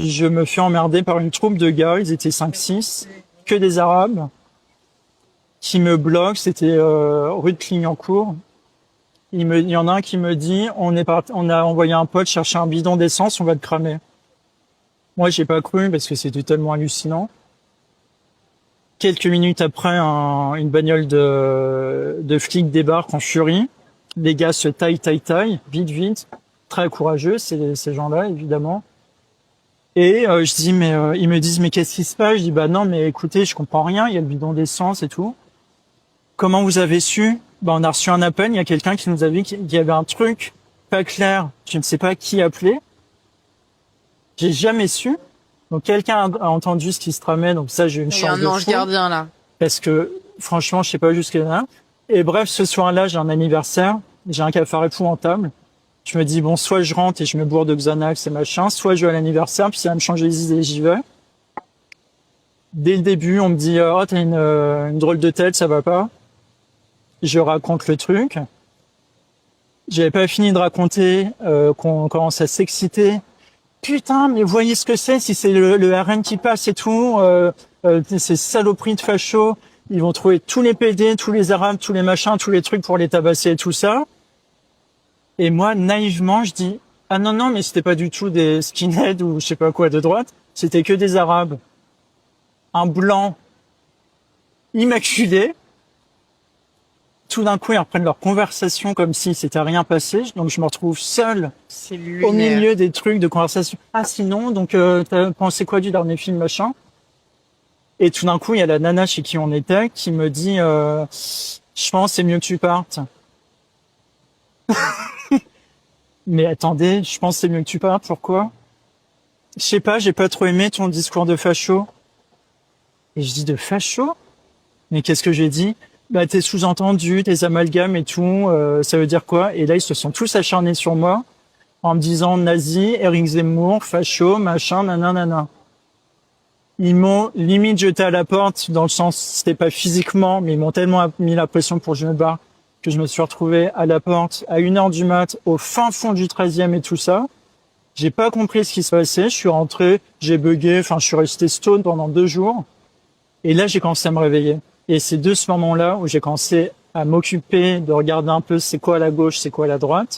Je me fais emmerder par une troupe de gars, ils étaient 5-6, que des Arabes, qui me bloquent, c'était rue de Clignancourt. Il y en a un qui me dit, on a envoyé un pote chercher un bidon d'essence, on va le cramer. Moi, j'ai pas cru parce que c'était tellement hallucinant. Quelques minutes après, une bagnole de flics débarque en furie. Les gars se taillent, vite. Très courageux, ces gens-là, évidemment. Et je dis, ils me disent, mais qu'est-ce qui se passe? Je dis, bah non, mais écoutez, je comprends rien, il y a le bidon d'essence et tout. Comment vous avez su? Bah, on a reçu un appel, il y a quelqu'un qui nous a dit qu'il y avait un truc pas clair. Je ne sais pas qui appeler. J'ai jamais su. Donc quelqu'un a entendu ce qui se tramait, donc ça j'ai une Il y a chance un de ange fou. gardien là. Parce que franchement, je sais pas jusqu'à là. Et bref, ce soir-là, j'ai un anniversaire, j'ai un cafard épouvantable. Je me dis bon, soit je rentre et je me bourre de Xanax et machin, soit je vais à l'anniversaire, puis ça va me changer les idées, j'y vais. Dès le début, on me dit oh t'as une drôle de tête, ça va pas. Je raconte le truc. J'avais pas fini de raconter qu'on commence à s'exciter. Putain, mais voyez ce que c'est, si c'est le RN qui passe et tout, ces saloperies de fachos, ils vont trouver tous les PD, tous les Arabes, tous les machins, tous les trucs pour les tabasser et tout ça. Et moi, naïvement, je dis, ah non, mais c'était pas du tout des skinheads ou je sais pas quoi de droite, c'était que des Arabes. Un blanc immaculé. Tout d'un coup, ils reprennent leur conversation comme si c'était rien passé. Donc, je me retrouve seul C'est au lunaire. milieu des trucs de conversation. Ah, sinon, donc, t'as pensé quoi du dernier film, machin? Et tout d'un coup, il y a la nana chez qui on était qui me dit, je pense c'est mieux que tu partes. Mais attendez, je pense c'est mieux que tu partes. Pourquoi? Je sais pas, j'ai pas trop aimé ton discours de facho. Et je dis de facho? Mais qu'est-ce que j'ai dit? Bah, tes sous-entendus, tes amalgames et tout, ça veut dire quoi? Et là, ils se sont tous acharnés sur moi en me disant nazi, Éric Zemmour, facho, machin, nanana. Ils m'ont limite jeté à la porte, dans le sens, c'était pas physiquement, mais ils m'ont tellement mis la pression pour que je me barre, que je me suis retrouvé à la porte à 1h du mat, au fin fond du 13e et tout ça. J'ai pas compris ce qui se passait, je suis rentré, j'ai bugué, je suis resté stone pendant 2 jours. Et là, j'ai commencé à me réveiller. Et c'est de ce moment-là où j'ai commencé à m'occuper de regarder un peu c'est quoi à la gauche, c'est quoi à la droite.